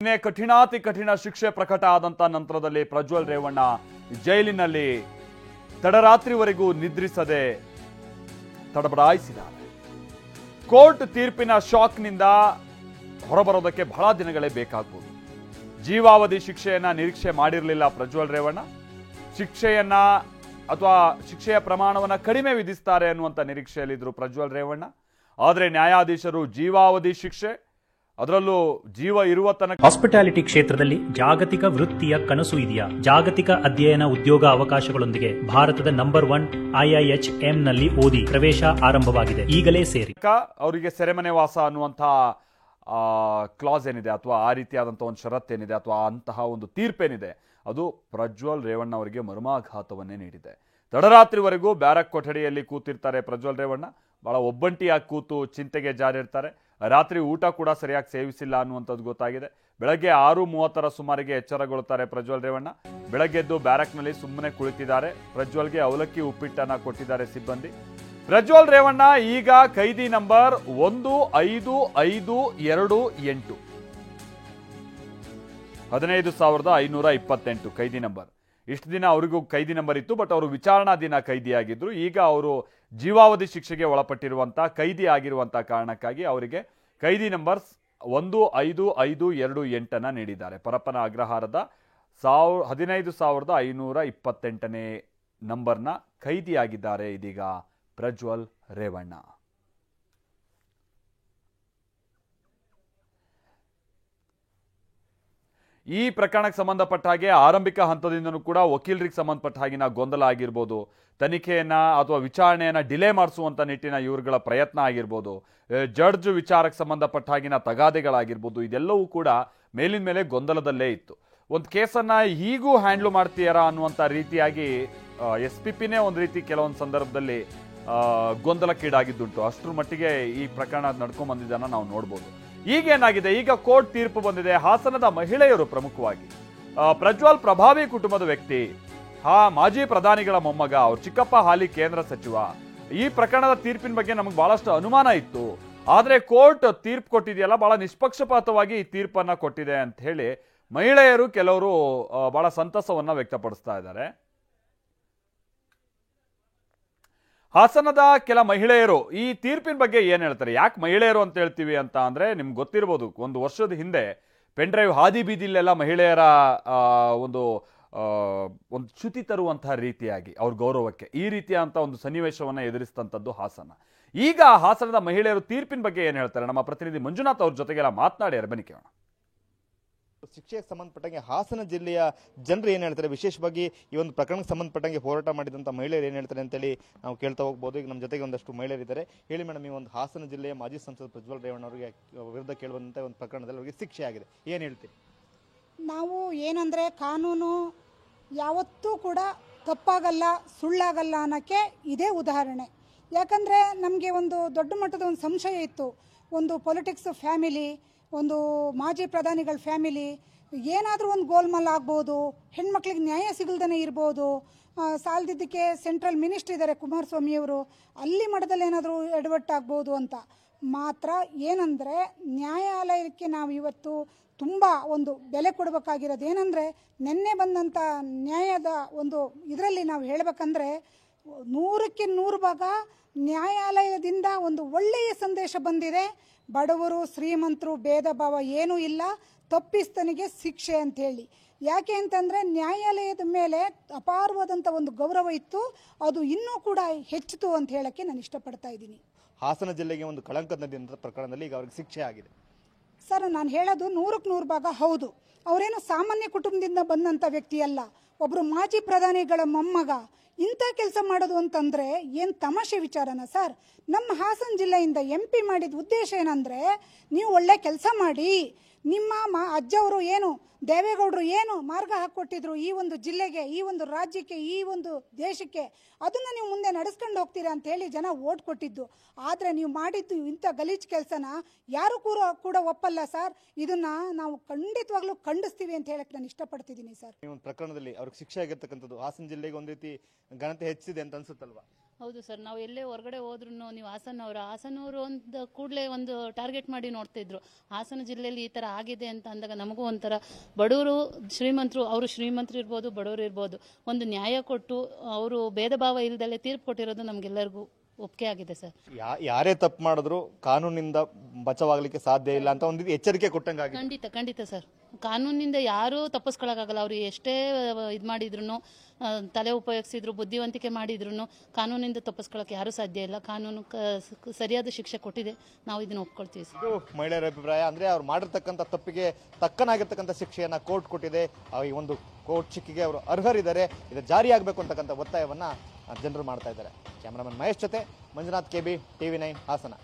ಕಠಿಣಾತಿ ಕಠಿಣ ಶಿಕ್ಷೆ ಪ್ರಕಟ ಆದಂತ ನಂತರದಲ್ಲಿ ಪ್ರಜ್ವಲ್ ರೇವಣ್ಣ ಜೈಲಿನಲ್ಲಿ ತಡರಾತ್ರಿವರೆಗೂ ನಿದ್ರಿಸದೆ ತಡಬಡಾಯಿಸಿದ್ದಾರೆ. ಕೋರ್ಟ್ ತೀರ್ಪಿನ ಶಾಕ್ನಿಂದ ಹೊರಬರೋದಕ್ಕೆ ಬಹಳ ದಿನಗಳೇ ಬೇಕಾಗಬಹುದು. ಜೀವಾವಧಿ ಶಿಕ್ಷೆಯನ್ನ ನಿರೀಕ್ಷೆ ಮಾಡಿರಲಿಲ್ಲ ಪ್ರಜ್ವಲ್ ರೇವಣ್ಣ. ಶಿಕ್ಷೆಯನ್ನ ಅಥವಾ ಶಿಕ್ಷೆಯ ಪ್ರಮಾಣವನ್ನ ಕಡಿಮೆ ವಿಧಿಸ್ತಾರೆ ಅನ್ನುವಂಥ ನಿರೀಕ್ಷೆಯಲ್ಲಿದ್ದರು ಪ್ರಜ್ವಲ್ ರೇವಣ್ಣ. ಆದರೆ ನ್ಯಾಯಾಧೀಶರು ಜೀವಾವಧಿ ಶಿಕ್ಷೆ, ಅದರಲ್ಲೂ ಜೀವ ಇರುವ ತನಕ. ಹಾಸ್ಪಿಟಾಲಿಟಿ ಕ್ಷೇತ್ರದಲ್ಲಿ ಜಾಗತಿಕ ವೃತ್ತಿಯ ಕನಸು ಇದೆಯಾ? ಜಾಗತಿಕ ಅಧ್ಯಯನ ಉದ್ಯೋಗ ಅವಕಾಶಗಳೊಂದಿಗೆ ಭಾರತದ ನಂಬರ್ 1 IIHM ನಲ್ಲಿ ಓದಿ. ಪ್ರವೇಶ ಆರಂಭವಾಗಿದೆ, ಈಗಲೇ ಸೇರಿ. ಅವರಿಗೆ ಸೆರೆಮನೆ ವಾಸ ಅನ್ನುವಂಥ ಕ್ಲಾಸ್ ಏನಿದೆ ಅಥವಾ ಆ ರೀತಿಯಾದಂಥ ಒಂದು ಷರತ್ತೇನಿದೆ ಅಥವಾ ಅಂತಹ ಒಂದು ತೀರ್ಪೇನಿದೆ ಅದು ಪ್ರಜ್ವಲ್ ರೇವಣ್ಣ ಅವರಿಗೆ ಮರ್ಮಾಘಾತವನ್ನೇ ನೀಡಿದೆ. ತಡರಾತ್ರಿವರೆಗೂ ಬ್ಯಾರಕ್ ಕೊಠಡಿಯಲ್ಲಿ ಕೂತಿರ್ತಾರೆ ಪ್ರಜ್ವಲ್ ರೇವಣ್ಣ. ಬಹಳ ಒಬ್ಬಂಟಿಯಾಗಿ ಕೂತು ಚಿಂತೆಗೆ ಜಾರಿರ್ತಾರೆ. ರಾತ್ರಿ ಊಟ ಕೂಡ ಸರಿಯಾಗಿ ಸೇವಿಸಿಲ್ಲ ಅನ್ನುವಂಥದ್ದು ಗೊತ್ತಾಗಿದೆ. ಬೆಳಗ್ಗೆ 6:30 ಸುಮಾರಿಗೆ ಎಚ್ಚರಗೊಳ್ಳುತ್ತಾರೆ ಪ್ರಜ್ವಲ್ ರೇವಣ್ಣ. ಬೆಳಗ್ಗೆದ್ದು ಬ್ಯಾರಕ್ನಲ್ಲಿ ಸುಮ್ಮನೆ ಕುಳಿತಿದ್ದಾರೆ. ಪ್ರಜ್ವಲ್ಗೆ ಅವಲಕ್ಕಿ ಉಪ್ಪಿಟ್ಟನ್ನ ಕೊಟ್ಟಿದ್ದಾರೆ ಸಿಬ್ಬಂದಿ. ಪ್ರಜ್ವಲ್ ರೇವಣ್ಣ ಈಗ ಕೈದಿ ನಂಬರ್ 15528, 15,528 ಕೈದಿ ನಂಬರ್. ಇಷ್ಟು ದಿನ ಅವರಿಗೂ ಕೈದಿ ನಂಬರ್ ಇತ್ತು, ಬಟ್ ಅವರು ವಿಚಾರಣಾ ದಿನ ಕೈದಿಯಾಗಿದ್ರು. ಈಗ ಅವರು ಜೀವಾವಧಿ ಶಿಕ್ಷೆಗೆ ಒಳಪಟ್ಟಿರುವಂಥ ಕೈದಿ ಆಗಿರುವಂಥ ಕಾರಣಕ್ಕಾಗಿ ಅವರಿಗೆ ಕೈದಿ ನಂಬರ್ 15528 ನೀಡಿದ್ದಾರೆ. ಪರಪ್ಪನ ಅಗ್ರಹಾರದ 15,528ನೇ ನಂಬರ್ನ ಕೈದಿಯಾಗಿದ್ದಾರೆ ಇದೀಗ ಪ್ರಜ್ವಲ್ ರೇವಣ್ಣ. ಈ ಪ್ರಕರಣಕ್ಕೆ ಸಂಬಂಧಪಟ್ಟ ಹಾಗೆ ಆರಂಭಿಕ ಹಂತದಿಂದನೂ ಕೂಡ ವಕೀಲರಿಗೆ ಸಂಬಂಧಪಟ್ಟ ಹಾಗಿನ ಗೊಂದಲ ಆಗಿರ್ಬೋದು, ತನಿಖೆಯನ್ನ ಅಥವಾ ವಿಚಾರಣೆಯನ್ನ ಡಿಲೇ ಮಾಡಿಸುವಂತ ನಿಟ್ಟಿನ ಇವರುಗಳ ಪ್ರಯತ್ನ ಆಗಿರ್ಬೋದು, ಜಡ್ಜ್ ವಿಚಾರಕ್ಕೆ ಸಂಬಂಧಪಟ್ಟ ಹಾಗಿನ ತಗಾದೆಗಳಾಗಿರ್ಬೋದು, ಇದೆಲ್ಲವೂ ಕೂಡ ಮೇಲಿನ ಮೇಲೆ ಗೊಂದಲದಲ್ಲೇ ಇತ್ತು. ಒಂದು ಕೇಸನ್ನ ಹೀಗೂ ಹ್ಯಾಂಡ್ಲ್ ಮಾಡ್ತೀಯಾರಾ ಅನ್ನುವಂಥ ರೀತಿಯಾಗಿ SPPನೇ ಒಂದು ರೀತಿ ಕೆಲವೊಂದು ಸಂದರ್ಭದಲ್ಲಿ ಗೊಂದಲಕ್ಕೀಡಾಗಿದ್ದುಂಟು. ಅಷ್ಟರ ಮಟ್ಟಿಗೆ ಈ ಪ್ರಕರಣ ನಡ್ಕೊಂಡ್ ಬಂದಿದ್ದನ್ನ ನಾವು ನೋಡ್ಬೋದು. ಈಗೇನಾಗಿದೆ, ಈಗ ಕೋರ್ಟ್ ತೀರ್ಪು ಬಂದಿದೆ. ಹಾಸನದ ಮಹಿಳೆಯರು ಪ್ರಮುಖವಾಗಿ ಪ್ರಜ್ವಲ್ ಪ್ರಭಾವಿ ಕುಟುಂಬದ ವ್ಯಕ್ತಿ, ಮಾಜಿ ಪ್ರಧಾನಿಗಳ ಮೊಮ್ಮಗ, ಅವ್ರ ಚಿಕ್ಕಪ್ಪ ಹಾಲಿ ಕೇಂದ್ರ ಸಚಿವ. ಈ ಪ್ರಕರಣದ ತೀರ್ಪಿನ ಬಗ್ಗೆ ನಮಗೆ ಬಹಳಷ್ಟು ಅನುಮಾನ ಇತ್ತು. ಆದ್ರೆ ಕೋರ್ಟ್ ತೀರ್ಪು ಕೊಟ್ಟಿದೆಯಲ್ಲ, ಬಹಳ ನಿಷ್ಪಕ್ಷಪಾತವಾಗಿ ಈ ತೀರ್ಪನ್ನ ಕೊಟ್ಟಿದೆ ಅಂತ ಹೇಳಿ ಮಹಿಳೆಯರು ಕೆಲವರು ಬಹಳ ಸಂತಸವನ್ನ ವ್ಯಕ್ತಪಡಿಸ್ತಾ ಇದ್ದಾರೆ. ಹಾಸನದ ಕೆಲ ಮಹಿಳೆಯರು ಈ ತೀರ್ಪಿನ ಬಗ್ಗೆ ಏನ್ ಹೇಳ್ತಾರೆ? ಯಾಕೆ ಮಹಿಳೆಯರು ಅಂತ ಹೇಳ್ತೀವಿ ಅಂತ ಅಂದ್ರೆ, ನಿಮ್ಗೆ ಗೊತ್ತಿರ್ಬೋದು, ಒಂದು ವರ್ಷದ ಹಿಂದೆ ಪೆನ್ ಡ್ರೈವ್ ಹಾದಿ ಬೀದಿಲೆಲ್ಲ ಮಹಿಳೆಯರ ಒಂದು ಚ್ಯುತಿ ತರುವಂತಹ ರೀತಿಯಾಗಿ ಅವ್ರ ಗೌರವಕ್ಕೆ ಈ ರೀತಿಯಂತ ಒಂದು ಸನ್ನಿವೇಶವನ್ನ ಎದುರಿಸಿದಂಥದ್ದು ಹಾಸನ. ಈಗ ಹಾಸನದ ಮಹಿಳೆಯರು ತೀರ್ಪಿನ ಬಗ್ಗೆ ಏನ್ ಹೇಳ್ತಾರೆ? ನಮ್ಮ ಪ್ರತಿನಿಧಿ ಮಂಜುನಾಥ್ ಅವ್ರ ಜೊತೆಗೆಲ್ಲ ಮಾತನಾಡಿ ಬನ್ನಿ ಕೇಳೋಣ. ಶಿಕ್ಷೆಗೆ ಸಂಬಂಧಪಟ್ಟಂಗೆ ಹಾಸನ ಜಿಲ್ಲೆಯ ಜನರು ಏನು ಹೇಳ್ತಾರೆ, ವಿಶೇಷವಾಗಿ ಈ ಒಂದು ಪ್ರಕರಣಕ್ಕೆ ಸಂಬಂಧಪಟ್ಟಂಗೆ ಹೋರಾಟ ಮಾಡಿದಂಥ ಮಹಿಳೆಯರು ಏನು ಹೇಳ್ತಾರೆ ಅಂತೇಳಿ ನಾವು ಕೇಳ್ತಾ ಹೋಗ್ಬೋದು. ಈಗ ನಮ್ಮ ಜೊತೆಗೆ ಒಂದಷ್ಟು ಮಹಿಳೆಯರಿದ್ದಾರೆ. ಹೇಳಿ ಮೇಡಮ್, ಈ ಒಂದು ಹಾಸನ ಜಿಲ್ಲೆಯ ಮಾಜಿ ಸಂಸದ ಪ್ರಜ್ವಲ್ ರೇವಣ್ಣ ಅವರಿಗೆ ವಿರುದ್ಧ ಕೇಳುವಂಥ ಒಂದು ಪ್ರಕರಣದಲ್ಲಿ ಅವರಿಗೆ ಶಿಕ್ಷೆ ಆಗಿದೆ, ಏನು ಹೇಳ್ತೀರಿ? ನಾವು ಏನಂದರೆ, ಕಾನೂನು ಯಾವತ್ತೂ ಕೂಡ ತಪ್ಪಾಗಲ್ಲ, ಸುಳ್ಳಾಗಲ್ಲ ಅನ್ನೋಕ್ಕೆ ಇದೇ ಉದಾಹರಣೆ. ಯಾಕಂದರೆ ನಮಗೆ ಒಂದು ದೊಡ್ಡ ಮಟ್ಟದ ಒಂದು ಸಂಶಯ ಇತ್ತು. ಒಂದು ಪೊಲಿಟಿಕ್ಸ್ ಫ್ಯಾಮಿಲಿ, ಒಂದು ಮಾಜಿ ಪ್ರಧಾನಿಗಳ ಫ್ಯಾಮಿಲಿ, ಏನಾದರೂ ಒಂದು ಗೋಲ್ಮಾಲ್ ಆಗ್ಬೋದು, ಹೆಣ್ಮಕ್ಳಿಗೆ ನ್ಯಾಯ ಸಿಗಲ್ದೇ ಇರ್ಬೋದು, ಸಾಲದಿದ್ದಕ್ಕೆ ಸೆಂಟ್ರಲ್ ಮಿನಿಸ್ಟ್ರ್ ಇದ್ದಾರೆ ಕುಮಾರಸ್ವಾಮಿಯವರು, ಅಲ್ಲಿ ಮಟ್ಟದಲ್ಲಿ ಏನಾದರೂ ಎಡವಟ್ಟಾಗ್ಬೋದು ಅಂತ ಮಾತ್ರ. ಏನಂದರೆ, ನ್ಯಾಯಾಲಯಕ್ಕೆ ನಾವು ಇವತ್ತು ತುಂಬ ಒಂದು ಬೆಲೆ ಕೊಡಬೇಕಾಗಿರೋದು ಏನಂದರೆ, ನಿನ್ನೆ ಬಂದಂಥ ನ್ಯಾಯದ ಒಂದು ಇದರಲ್ಲಿ ನಾವು ಹೇಳಬೇಕಂದ್ರೆ 100ಕ್ಕೆ 100 ಭಾಗ ನ್ಯಾಯಾಲಯದಿಂದ ಒಂದು ಒಳ್ಳೆಯ ಸಂದೇಶ ಬಂದಿದೆ. ಬಡವರು ಶ್ರೀಮಂತರು ಭೇದ ಭಾವ ಏನೂ ಇಲ್ಲ, ತಪ್ಪಿಸ್ತನಿಗೆ ಶಿಕ್ಷೆ ಅಂಥೇಳಿ. ಯಾಕೆ ಅಂತಂದರೆ, ನ್ಯಾಯಾಲಯದ ಮೇಲೆ ಅಪಾರವಾದಂಥ ಒಂದು ಗೌರವ ಇತ್ತು, ಅದು ಇನ್ನೂ ಕೂಡ ಹೆಚ್ಚಿತು ಅಂತ ಹೇಳೋಕ್ಕೆ ನಾನು ಇಷ್ಟಪಡ್ತಾ ಇದ್ದೀನಿ. ಹಾಸನ ಜಿಲ್ಲೆಗೆ ಒಂದು ಕಳಂಕ ನದಿಯಂಥ ಪ್ರಕರಣದಲ್ಲಿ ಈಗ ಅವ್ರಿಗೆ ಶಿಕ್ಷೆ ಆಗಿದೆ. ಸರ್, ನಾನು ಹೇಳೋದು 100ಕ್ಕೆ 100 ಭಾಗ ಹೌದು. ಅವರೇನು ಸಾಮಾನ್ಯ ಕುಟುಂಬದಿಂದ ಬಂದಂಥ ವ್ಯಕ್ತಿ ಅಲ್ಲ, ಒಬ್ಬರು ಮಾಜಿ ಪ್ರಧಾನಿಗಳ ಮೊಮ್ಮಗ. ಇಂಥ ಕೆಲಸ ಮಾಡೋದು ಅಂತಂದರೆ ಏನು ತಮಾಷೆ ವಿಚಾರನ ಸರ್? ನಮ್ಮ ಹಾಸನ ಜಿಲ್ಲೆಯಿಂದ MP ಮಾಡಿದ ಉದ್ದೇಶ ಏನಂದರೆ, ನೀವು ಒಳ್ಳೆ ಕೆಲಸ ಮಾಡಿ, ನಿಮ್ಮ ಅಜ್ಜವರು ಏನು ದೇವೇಗೌಡರು ಏನು ಮಾರ್ಗ ಹಾಕ್ಕೊಟ್ಟಿದ್ರು ಈ ಒಂದು ಜಿಲ್ಲೆಗೆ, ಈ ಒಂದು ರಾಜ್ಯಕ್ಕೆ, ಈ ಒಂದು ದೇಶಕ್ಕೆ, ಅದನ್ನು ನೀವು ಮುಂದೆ ನಡೆಸ್ಕೊಂಡು ಹೋಗ್ತೀರಾ ಅಂತ ಹೇಳಿ ಜನ ಓಟ್ ಕೊಟ್ಟಿದ್ದು. ಆದರೆ ನೀವು ಮಾಡಿದ್ದು ಇಂಥ ಗಲೀಜು ಕೆಲಸನ ಯಾರು ಕೂಡ ಒಪ್ಪಲ್ಲ ಸರ್. ಇದನ್ನು ನಾವು ಖಂಡಿತವಾಗ್ಲೂ ಖಂಡಿಸ್ತೀವಿ ಅಂತ ಹೇಳಕ್ಕೆ ನಾನು ಇಷ್ಟಪಡ್ತಿದ್ದೀನಿ ಸರ್. ಈ ಒಂದು ಪ್ರಕರಣದಲ್ಲಿ ಅವ್ರಿಗೆ ಶಿಕ್ಷೆ ಆಗಿರ್ತಕ್ಕಂಥದ್ದು ಹಾಸನ ಜಿಲ್ಲೆಗೆ ಒಂದು ರೀತಿ ಘನತೆ ಹೆಚ್ಚಿದೆ ಅಂತ ಅನ್ಸುತ್ತಲ್ವಾ? ಹೌದು ಸರ್, ನಾವು ಎಲ್ಲೇ ಹೊರಗಡೆ ಹೋದ್ರೂ ನೀವು ಹಾಸನವರು ಒಂದು ಕೂಡಲೇ ಒಂದು ಟಾರ್ಗೆಟ್ ಮಾಡಿ ನೋಡ್ತಿದ್ರು. ಹಾಸನ ಜಿಲ್ಲೆಯಲ್ಲಿ ಈ ಥರ ಆಗಿದೆ ಅಂತ ಅಂದಾಗ ನಮಗೂ ಒಂಥರ ಬಡವರು ಶ್ರೀಮಂತರು, ಅವರು ಶ್ರೀಮಂತರು ಇರ್ಬೋದು, ಬಡವರು ಇರ್ಬೋದು, ಒಂದು ನ್ಯಾಯ ಕೊಟ್ಟು ಅವರು ಭೇದ ಭಾವ ಇಲ್ದಲೆ ತೀರ್ಪು ಕೊಟ್ಟಿರೋದು ನಮಗೆಲ್ಲರಿಗೂ ಒಪ್ಪಿಗೆ ಆಗಿದೆ ಸರ್. ಯಾರೇ ತಪ್ಪು ಮಾಡಿದ್ರು ಕಾನೂನಿಂದ ಬಚಾವಾಗಲಿಕ್ಕೆ ಸಾಧ್ಯ ಇಲ್ಲ ಅಂತ ಒಂದು ಎಚ್ಚರಿಕೆ ಕೊಟ್ಟಂಗಾಗಿದೆ. ಖಂಡಿತ ಸರ್, ಕಾನೂನಿಂದ ಯಾರೂ ತಪ್ಪಿಸ್ಕೊಳಕ್ಕಾಗಲ್ಲ. ಅವರು ಎಷ್ಟೇ ಇದು ಮಾಡಿದ್ರು, ತಲೆ ಉಪಯೋಗಿಸಿದ್ರು, ಬುದ್ಧಿವಂತಿಕೆ ಮಾಡಿದ್ರು ಕಾನೂನಿಂದ ತಪ್ಪಿಸ್ಕೊಳಕ್ಕೆ ಯಾರೂ ಸಾಧ್ಯ ಇಲ್ಲ. ಕಾನೂನು ಸರಿಯಾದ ಶಿಕ್ಷೆ ಕೊಟ್ಟಿದೆ, ನಾವು ಇದನ್ನ ಒಪ್ಕೊಳ್ತೀವಿ ಸರ್. ಇದು ಮಹಿಳೆಯರ ಅಭಿಪ್ರಾಯ. ಅಂದ್ರೆ ಅವ್ರು ಮಾಡಿರ್ತಕ್ಕಂಥ ತಪ್ಪಿಗೆ ತಕ್ಕನಾಗಿರ್ತಕ್ಕಂಥ ಶಿಕ್ಷೆಯನ್ನ ಕೋರ್ಟ್ ಕೊಟ್ಟಿದೆ. ಈ ಒಂದು ಕೋರ್ಟ್ ಶಿಕ್ಷೆಗೆ ಅವರು ಅರ್ಹರಿದ್ದಾರೆ. ಇದು ಜಾರಿಯಾಗಬೇಕು ಅಂತಕ್ಕಂಥ ಒತ್ತಾಯವನ್ನ ಜನರು ಮಾಡ್ತಾ ಇದ್ದಾರೆ. ಕ್ಯಾಮರಾಮನ್ ಮಹೇಶ್ ಜೊತೆ ಮಂಜುನಾಥ್, KB, TV9 ಹಾಸನ.